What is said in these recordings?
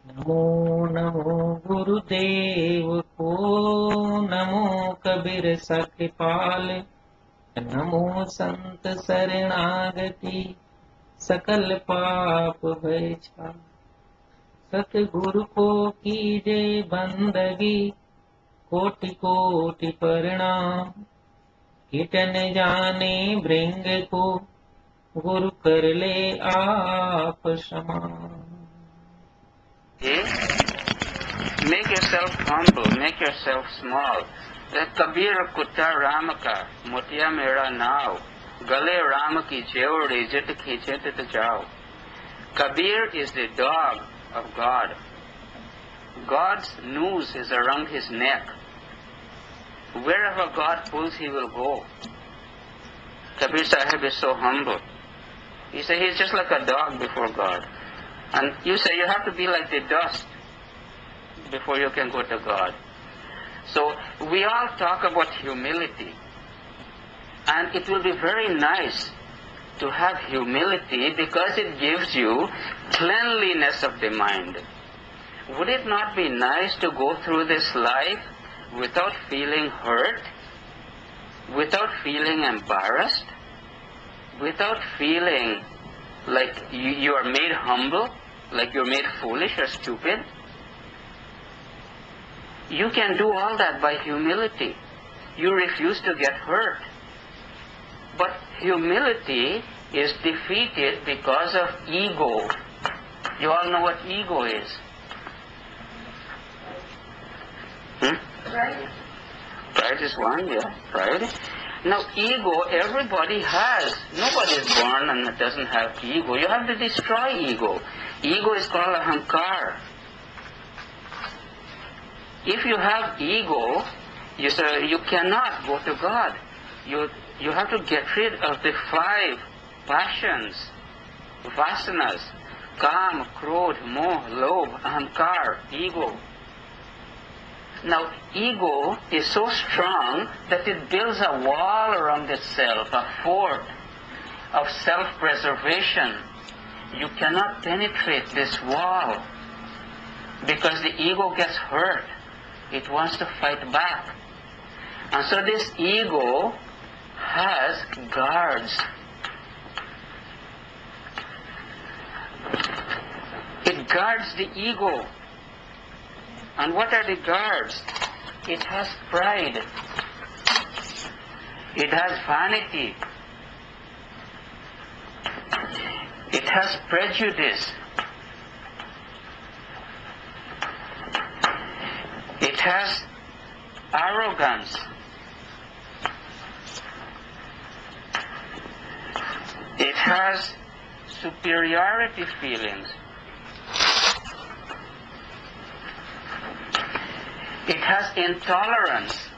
नमो नमो गुरुदेव को, नमो कबीर सखपाल, नमो संत शरणागति सकल पाप भय छाल। सतगुरु को कीजे बंदगी, कोटि कोटि प्रणाम। कीटन जाने भृंग को, गुरु कर ले आप समान। Make yourself humble, make yourself small. Kabir kutta Ram ka, motiya mera nao, gale Ram ki jewri jit khiche tit jao. Kabir is the dog of God. God's noose is around his neck. Wherever God pulls, he will go. Kabir Sahib is so humble. He says he's just like a dog before God. And you say you have to be like the dust before you can go to God. So we all talk about humility. And it will be very nice to have humility because it gives you cleanliness of the mind. Would it not be nice to go through this life without feeling hurt, without feeling embarrassed, without feeling like you are made humble, like you're made foolish or stupid? You can do all that by humility. You refuse to get hurt. But humility is defeated because of ego. You all know what ego is. Right. Pride is one, yeah. Pride. Now, ego, everybody has. Nobody is born and doesn't have ego. You have to destroy ego. Ego is called ahankar. If you have ego, you cannot go to God. You have to get rid of the 5 passions, vasanas, kam, krodh, moh, lobh, ahankar, ego. Now, ego is so strong that it builds a wall around itself, a fort of self-preservation. You cannot penetrate this wall because the ego gets hurt. It wants to fight back. And so this ego has guards. It guards the ego. And what are the guards? It has pride. It has vanity. It has prejudice. It has arrogance. It has superiority feelings. It has intolerance.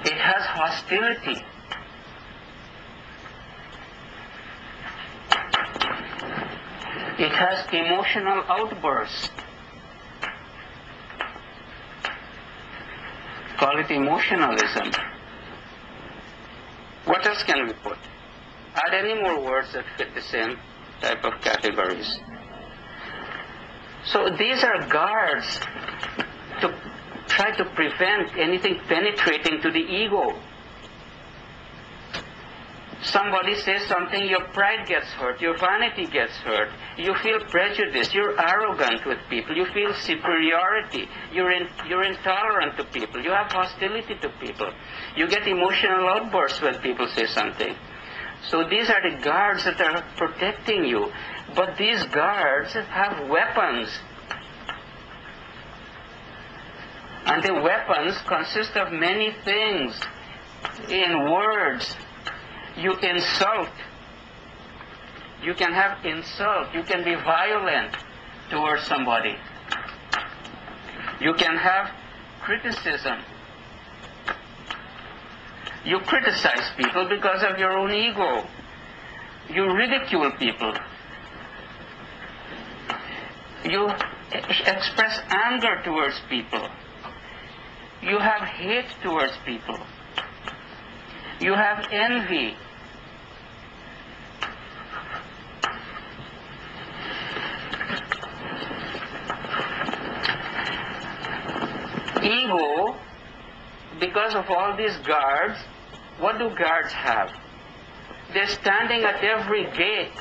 It has hostility. It has emotional outbursts. Call it emotionalism. What else can we put? Add any more words that fit the same type of categories. So these are guards to try to prevent anything penetrating to the ego. Somebody says something, your pride gets hurt, your vanity gets hurt, you feel prejudice, you're arrogant with people, you feel superiority, you're intolerant to people, you have hostility to people, you get emotional outbursts when people say something. So these are the guards that are protecting you. But these guards have weapons. And the weapons consist of many things. In words, you insult. You can have insult. You can be violent towards somebody. You can have criticism. You criticize people because of your own ego. You ridicule people. You express anger towards people. You have hate towards people. You have envy. because of all these guards, what do guards have? They're standing at every gate.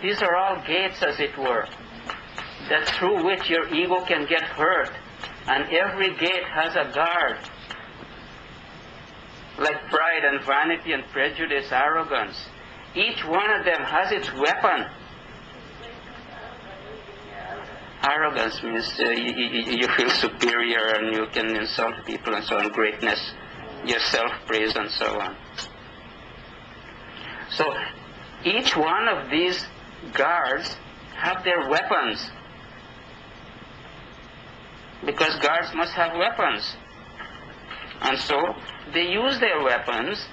These are all gates, as it were, that through which your ego can get hurt. And every gate has a guard. Like pride and vanity and prejudice, arrogance. Each one of them has its weapon. Arrogance means you feel superior and you can insult people and so on. Greatness, your self-praise and so on. So each one of these guards have their weapons. Because guards must have weapons. And so they use their weapons.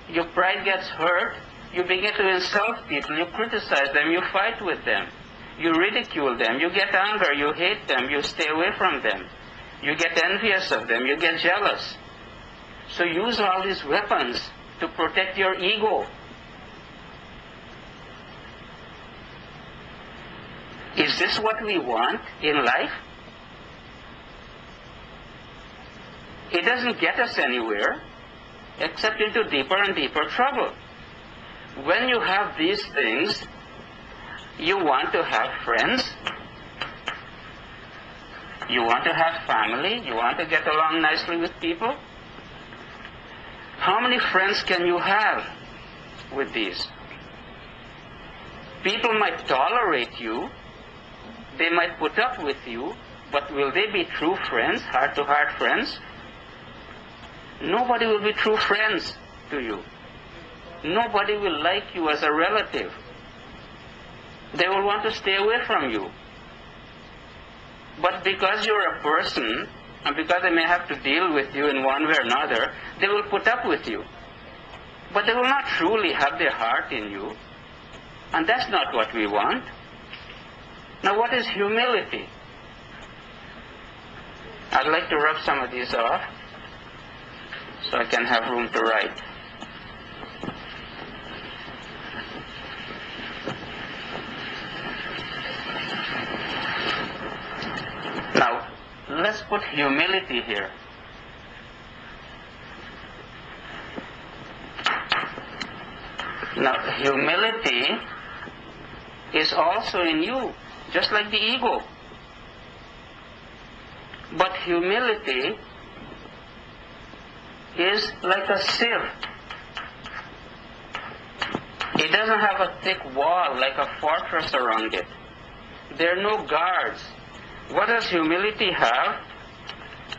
Your pride gets hurt. You begin to insult people. You criticize them. You fight with them. You ridicule them. You get anger. You hate them. You stay away from them. You get envious of them. You get jealous. So use all these weapons to protect your ego. Is this what we want in life? It doesn't get us anywhere except into deeper and deeper trouble. When you have these things, you want to have friends, you want to have family, you want to get along nicely with people. How many friends can you have with these? People might tolerate you, they might put up with you, but will they be true friends, heart-to-heart friends? Nobody will be true friends to you. Nobody will like you as a relative. They will want to stay away from you. But because you're a person, and because they may have to deal with you in one way or another, they will put up with you. But they will not truly have their heart in you. And that's not what we want. Now, what is humility? I'd like to rub some of these off so I can have room to write. Now, let's put humility here. Now, humility is also in you, just like the ego. But humility is like a sieve. It doesn't have a thick wall like a fortress around it. There are no guards. What does humility have?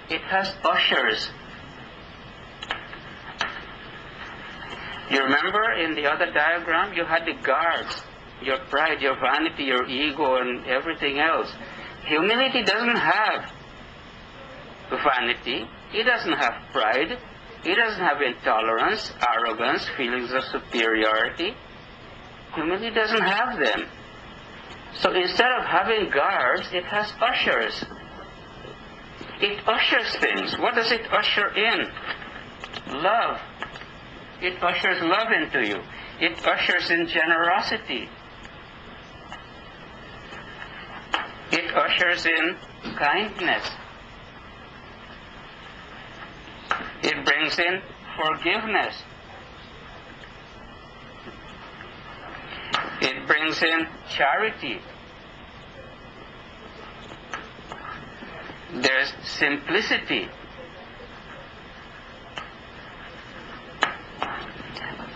It has ushers. You remember in the other diagram, you had the guards. Your pride, your vanity, your ego, and everything else. Humility doesn't have vanity. It doesn't have pride. It doesn't have intolerance, arrogance, feelings of superiority. Humility doesn't have them. So instead of having guards, it has ushers. It ushers things. What does it usher in? Love. It ushers love into you. It ushers in generosity. It ushers in kindness. It brings in forgiveness. It brings in charity. There's simplicity.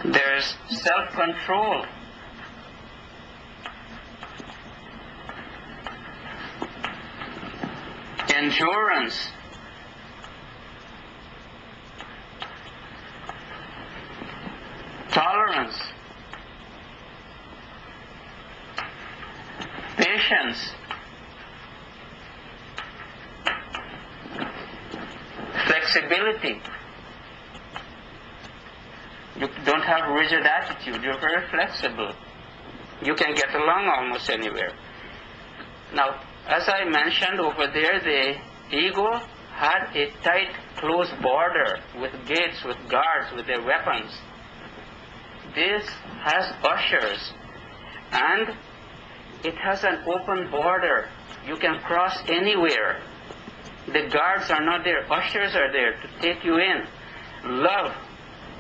There's self-control. Endurance. Tolerance. Patience. Flexibility. You don't have a rigid attitude. You're very flexible. You can get along almost anywhere. Now, as I mentioned over there, the ego had a tight, close border with gates, with guards, with their weapons. This has ushers, and it has an open border. You can cross anywhere. The guards are not there. Ushers are there to take you in. Love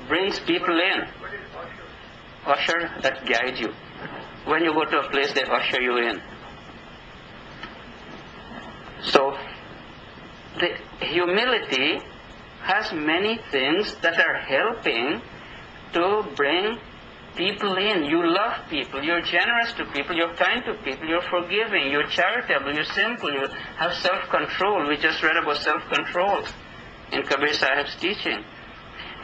brings people in. Usher that guide you. When you go to a place, they usher you in. So, the humility has many things that are helping to bring people in. You love people, you're generous to people, you're kind to people, you're forgiving, you're charitable, you're simple, you have self-control. We just read about self-control in Kabir Sahib's teaching.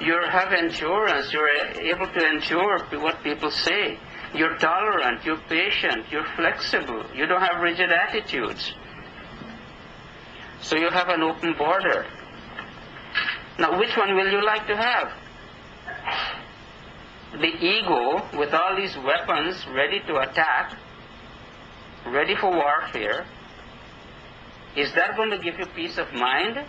You have endurance, you're able to endure what people say. You're tolerant, you're patient, you're flexible, you don't have rigid attitudes. So you have an open border. Now, which one will you like to have? The ego, with all these weapons ready to attack, ready for warfare, is that going to give you peace of mind?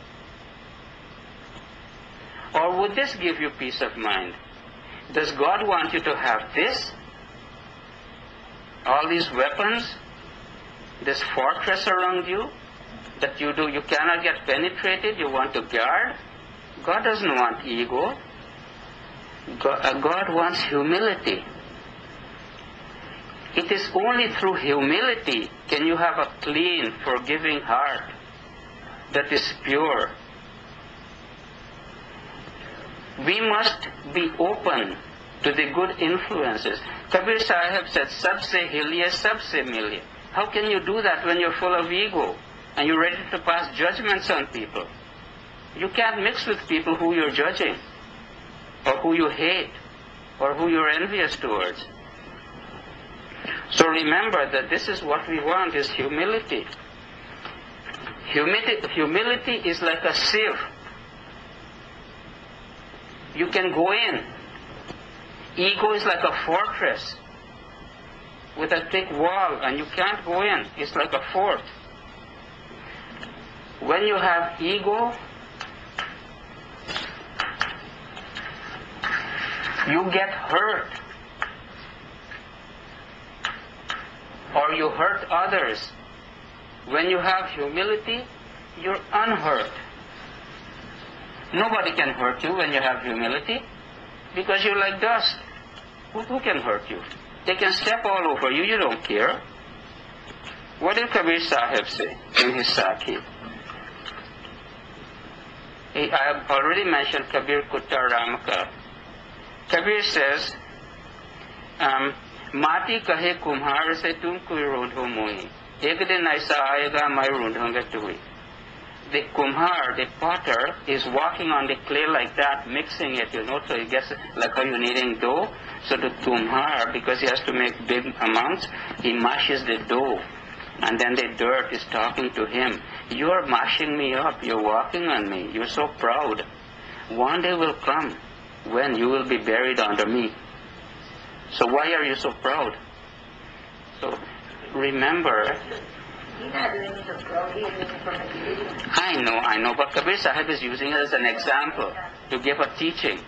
Or would this give you peace of mind? Does God want you to have this? All these weapons? This fortress around you? That you cannot get penetrated, you want to guard? God doesn't want ego. God wants humility. It is only through humility can you have a clean, forgiving heart that is pure. We must be open to the good influences. Kabir Sahib said, "Sabse hiliye, sabse miliye." How can you do that when you're full of ego and you're ready to pass judgments on people? You can't mix with people who you're judging, or who you hate, or who you're envious towards. So remember that this is what we want, is humility. Humility is like a sieve. You can go in. Ego is like a fortress with a thick wall, and you can't go in. It's like a fort. When you have ego, you get hurt, or you hurt others. When you have humility, you're unhurt. Nobody can hurt you when you have humility, because you're like dust. Who can hurt you? They can step all over you, you don't care. What did Kabir Sahib say in his Sakhi? I have already mentioned Kabir Kutta Ramaka. Kabir says, "Mati kahe kumhar se tum koi rodho moi. Ek din aisa aayega mai rodhunga tui." The kumhar, the potter, is walking on the clay like that, mixing it, so he gets like how you're kneading dough. So the kumhar, because he has to make big amounts, he mashes the dough. And then the dirt is talking to him. "You're mashing me up, you're walking on me, you're so proud. One day will come when you will be buried under me. So why are you so proud?" So remember, I know, but Kabir Sahib is using it as an example to give a teaching.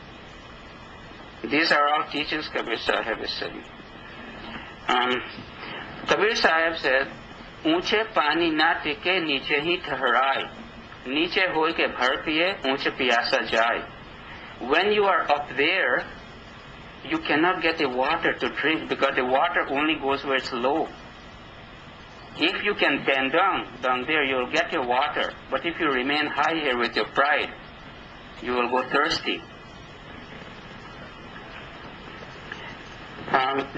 These are all teachings Kabir Sahib is saying. Kabir Sahib said, "Unche pani na tike, niche hi thahrai. Niche hoi ke bhar piye, unche piyasa jai." When you are up there, you cannot get the water to drink, because the water only goes where it's low. If you can bend down there, you'll get your water. But if you remain high here with your pride, you will go thirsty.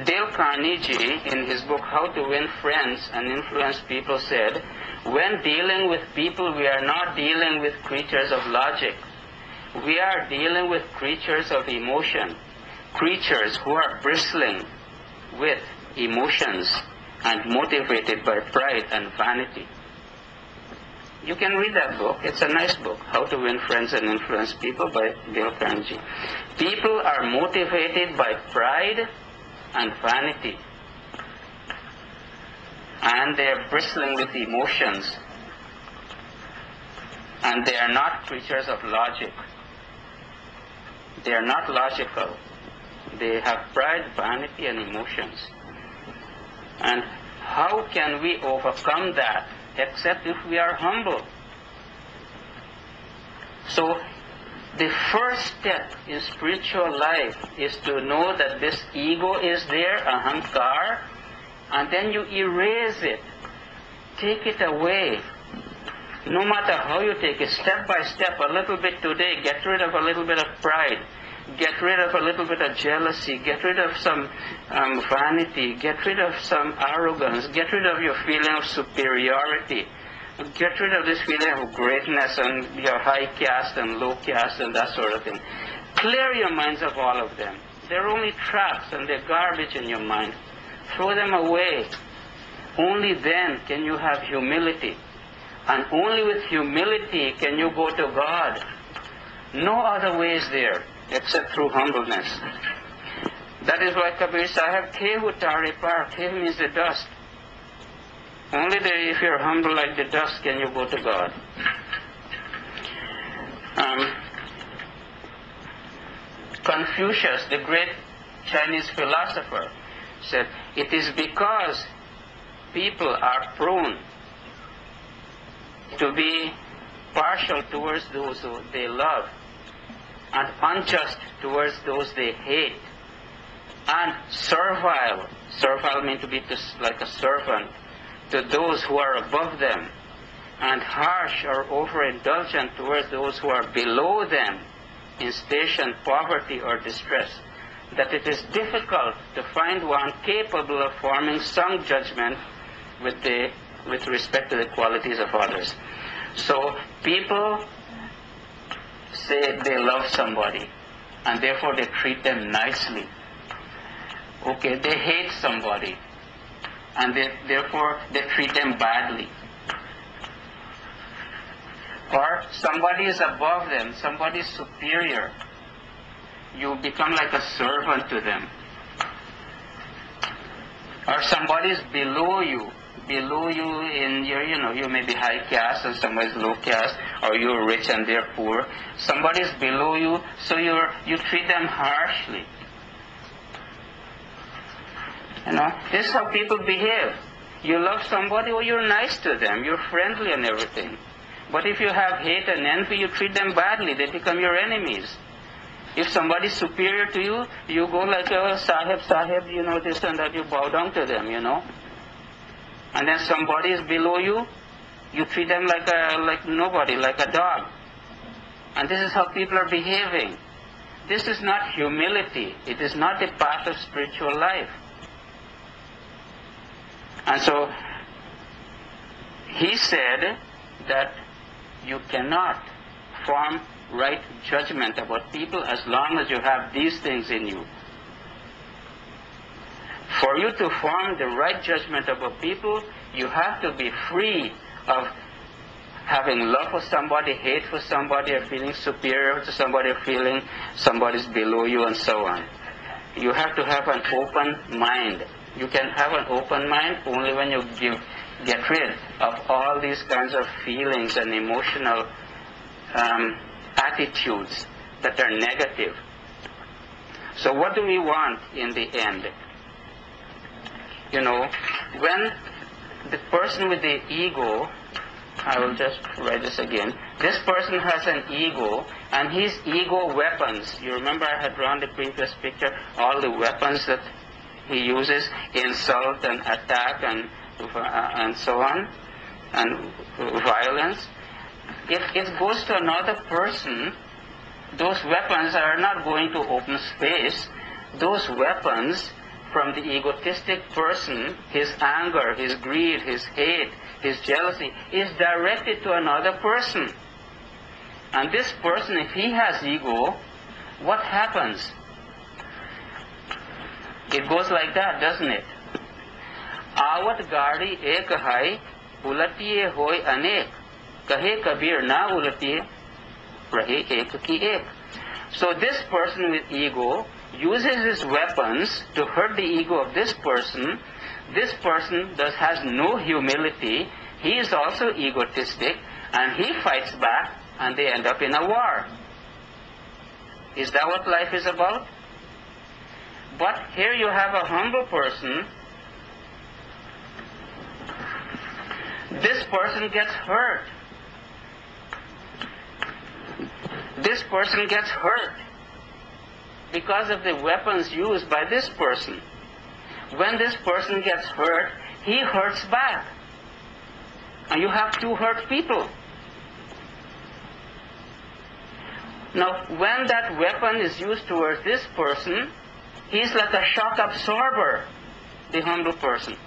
Dale Carnegie, in his book How to Win Friends and Influence People, said, "When dealing with people, we are not dealing with creatures of logic. We are dealing with creatures of emotion, creatures who are bristling with emotions and motivated by pride and vanity." You can read that book. It's a nice book, How to Win Friends and Influence People by Dale Carnegie. People are motivated by pride and vanity, and they are bristling with emotions, and they are not creatures of logic. They are not logical. They have pride, vanity, and emotions. And how can we overcome that except if we are humble? So The first step in spiritual life is to know that this ego is there, ahankar, and then you erase it. Take it away. No matter how you take it, step by step, a little bit today, get rid of a little bit of pride. Get rid of a little bit of jealousy. Get rid of some vanity. Get rid of some arrogance. Get rid of your feeling of superiority. Get rid of this feeling of greatness and your high caste and low caste and that sort of thing. Clear your minds of all of them. They're only traps and they're garbage in your mind. Throw them away. Only then can you have humility. And only with humility can you go to God. No other way is there except through humbleness. That is why Kabir Sahib, Kehu Tare Par, Kehu means the dust. Only if you're humble like the dust can you go to God. Confucius, the great Chinese philosopher, said, it is because people are prone to be partial towards those who they love and unjust towards those they hate and servile means to be like a servant to those who are above them and harsh or overindulgent towards those who are below them in station, poverty or distress, that it is difficult to find one capable of forming some judgment with respect to the qualities of others. So people say they love somebody and therefore they treat them nicely. Okay, they hate somebody and therefore they treat them badly. Or somebody is above them, somebody is superior. You become like a servant to them. Or somebody is below you in your, you may be high caste and somebody is low caste, or you're rich and they're poor. Somebody is below you, so you treat them harshly. This is how people behave. You love somebody, or you're nice to them, you're friendly and everything. But if you have hate and envy, you treat them badly, they become your enemies. If somebody is superior to you, you go like a sahib, this and that, you bow down to them, And then somebody is below you, you treat them like nobody, like a dog. And this is how people are behaving. This is not humility. It is not the path of spiritual life. And so, he said that you cannot form right judgment about people as long as you have these things in you. For you to form the right judgment about people, you have to be free of having love for somebody, hate for somebody, or feeling superior to somebody, or feeling somebody's below you, and so on. You have to have an open mind. You can have an open mind only when you get rid of all these kinds of feelings and emotional attitudes that are negative. So what do we want in the end? When the person with the ego, I will just write this again. This person has an ego, and his ego weapons, you remember I had drawn the previous picture, all the weapons that he uses, insult and attack and so on, and violence. If it goes to another person, those weapons are not going to open space. Those weapons from the egotistic person, his anger, his greed, his hate, his jealousy, is directed to another person. And this person, if he has ego, what happens? It goes like that, doesn't it? Avat gadi ek hai, ulatiye hoy anek. Kahe Kabir na ulatiye, rahe ek ki ek. So this person with ego uses his weapons to hurt the ego of this person. This person has no humility. He is also egotistic, and he fights back, and they end up in a war. Is that what life is about? But here you have a humble person. This person gets hurt. this person gets hurt because of the weapons used by this person. When this person gets hurt, he hurts back. And you have two hurt people. Now, when that weapon is used towards this person, he's like a shock absorber, the humble person.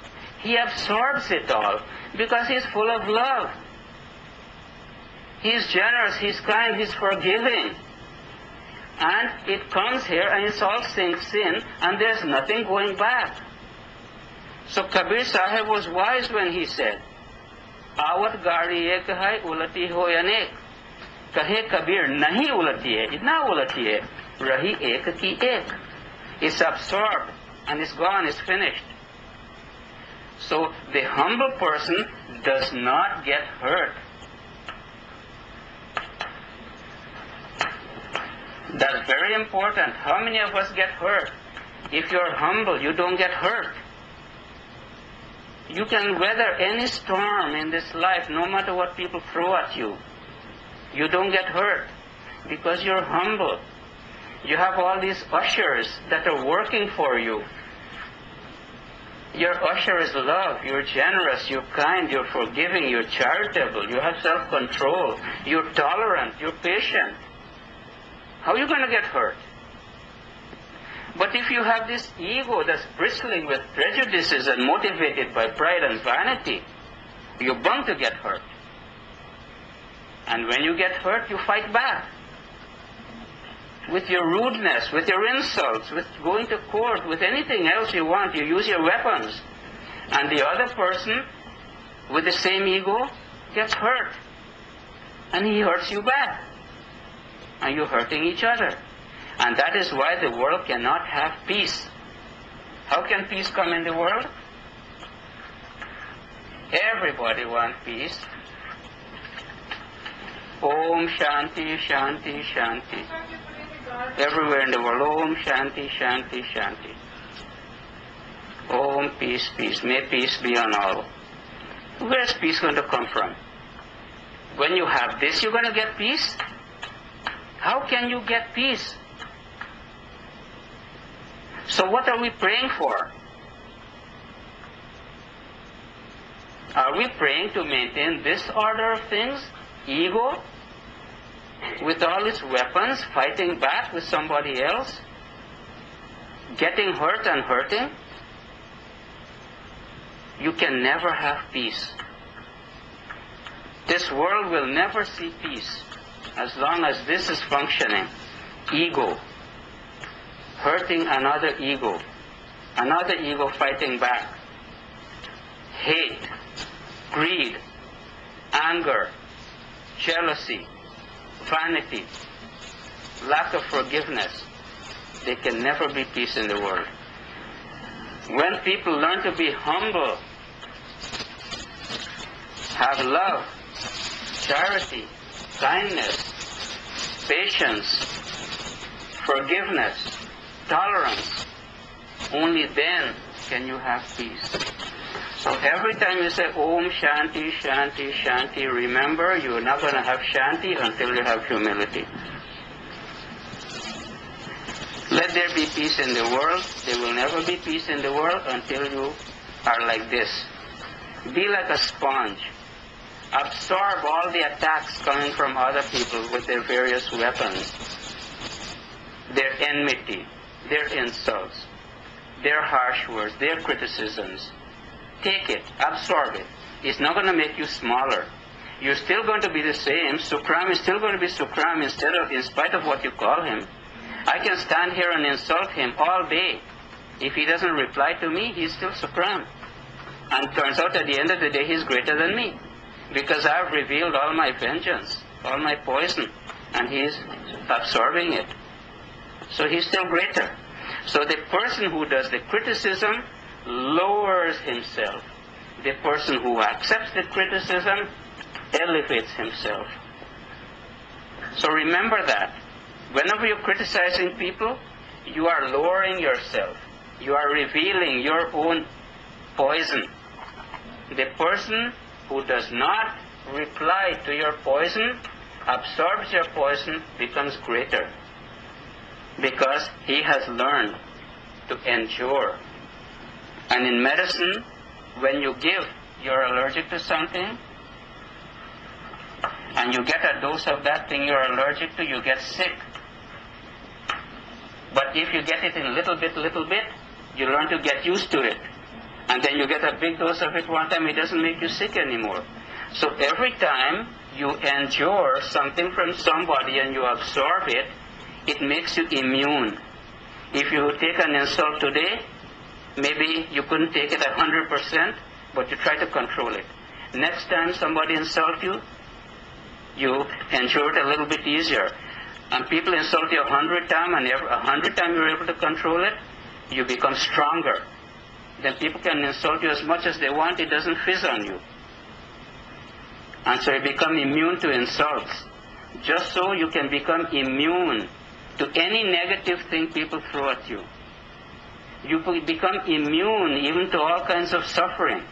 He absorbs it all because he's full of love. He's generous, he's kind, he's forgiving. And it comes here and it all sinks in and there's nothing going back. So Kabir Sahib was wise when he said, Awat gari ek hai, ulati ho anek. Kahe Kabir, nahi ulati hai, itna ulati hai, rahi ek ki ek. It's absorbed and it's gone, it's finished. So the humble person does not get hurt. That's very important. How many of us get hurt? If you're humble, you don't get hurt. You can weather any storm in this life, no matter what people throw at you. You don't get hurt because you're humble. You have all these ushers that are working for you. Your usher is love. You're generous, you're kind, you're forgiving, you're charitable, you have self-control, you're tolerant, you're patient. How are you going to get hurt? But if you have this ego that's bristling with prejudices and motivated by pride and vanity, you're bound to get hurt. And when you get hurt, you fight back. With your rudeness, with your insults, with going to court, with anything else you want, you use your weapons. And the other person, with the same ego, gets hurt. And he hurts you back. And you're hurting each other. And that is why the world cannot have peace. How can peace come in the world? Everybody wants peace. Om Shanti, Shanti, Shanti. Everywhere in the world, Om Shanti, Shanti, Shanti. Om peace, peace. May peace be on all. Where's peace going to come from? When you have this, you're going to get peace? How can you get peace? So what are we praying for? Are we praying to maintain this order of things? Ego? With all its weapons, fighting back with somebody else? Getting hurt and hurting? You can never have peace. This world will never see peace as long as this is functioning. Ego. Hurting another ego fighting back. Hate, greed, anger, jealousy, vanity, lack of forgiveness. There can never be peace in the world. When people learn to be humble, have love, charity, kindness, patience, forgiveness, tolerance, only then can you have peace. So every time you say Om Shanti, Shanti, Shanti, remember you are not going to have Shanti until you have humility. Let there be peace in the world. There will never be peace in the world until you are like this. Be like a sponge. Absorb all the attacks coming from other people with their various weapons. Their enmity, their insults, their harsh words, their criticisms. Take it, absorb it. It's not going to make you smaller. You're still going to be the same. Sukram is still going to be Sukram in spite of what you call him. I can stand here and insult him all day. If he doesn't reply to me, he's still Sukram. And turns out at the end of the day, he's greater than me. Because I've revealed all my vengeance, all my poison, and he's absorbing it. So he's still greater. So the person who does the criticism lowers himself. The person who accepts the criticism elevates himself. So remember that. Whenever you're criticizing people, you are lowering yourself. You are revealing your own poison. The person who does not reply to your poison absorbs your poison becomes greater because he has learned to endure. And in medicine, when you give, you're allergic to something, and you get a dose of that thing you're allergic to, you get sick. But if you get it in little bit, you learn to get used to it. And then you get a big dose of it one time, it doesn't make you sick anymore. So every time you endure something from somebody and you absorb it, it makes you immune. If you take an insult today, maybe you couldn't take it 100%, but you try to control it. Next time somebody insults you, you endure it a little bit easier. And people insult you 100 times, and 100 times you're able to control it, you become stronger. Then people can insult you as much as they want, it doesn't fizz on you. And so you become immune to insults. Just so you can become immune to any negative thing people throw at you. You become immune even to all kinds of suffering.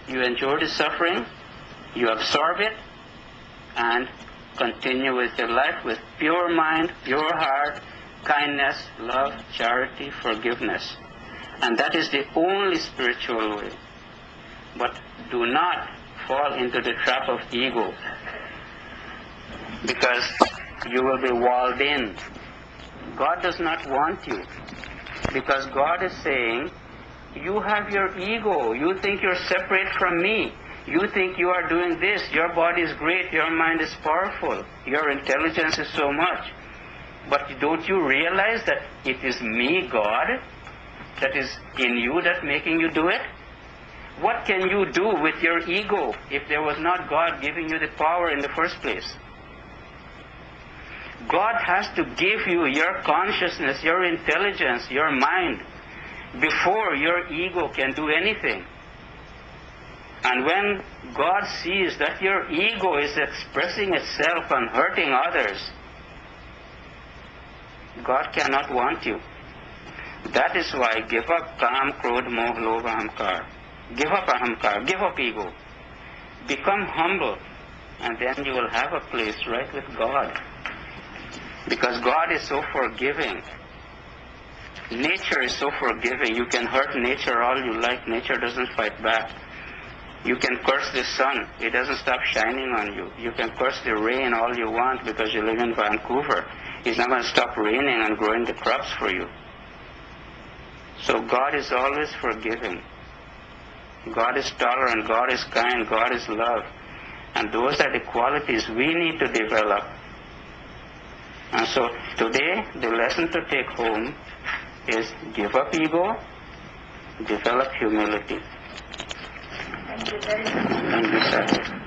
You endure the suffering, you absorb it, and continue with your life with pure mind, pure heart, kindness, love, charity, forgiveness. And that is the only spiritual way. But do not fall into the trap of ego, because you will be walled in. God does not want you, because God is saying, you have your ego, you think you're separate from me, you think you are doing this, your body is great, your mind is powerful, your intelligence is so much. But don't you realize that it is me, God, that is in you that's making you do it? What can you do with your ego if there was not God giving you the power in the first place? God has to give you your consciousness, your intelligence, your mind, before your ego can do anything. And when God sees that your ego is expressing itself and hurting others, God cannot want you. That is why give up Kam, Krodh, Moh, Lobh, Ahamkar. Give up Ahamkar, give up ego. Become humble, and then you will have a place right with God. Because God is so forgiving. Nature is so forgiving. You can hurt nature all you like. Nature doesn't fight back. You can curse the sun. It doesn't stop shining on you. You can curse the rain all you want because you live in Vancouver. It's not going to stop raining and growing the crops for you. So God is always forgiving. God is tolerant. God is kind. God is love. And those are the qualities we need to develop. And so today, the lesson to take home is give up ego, develop humility. Thank you very much. Thank you, sir.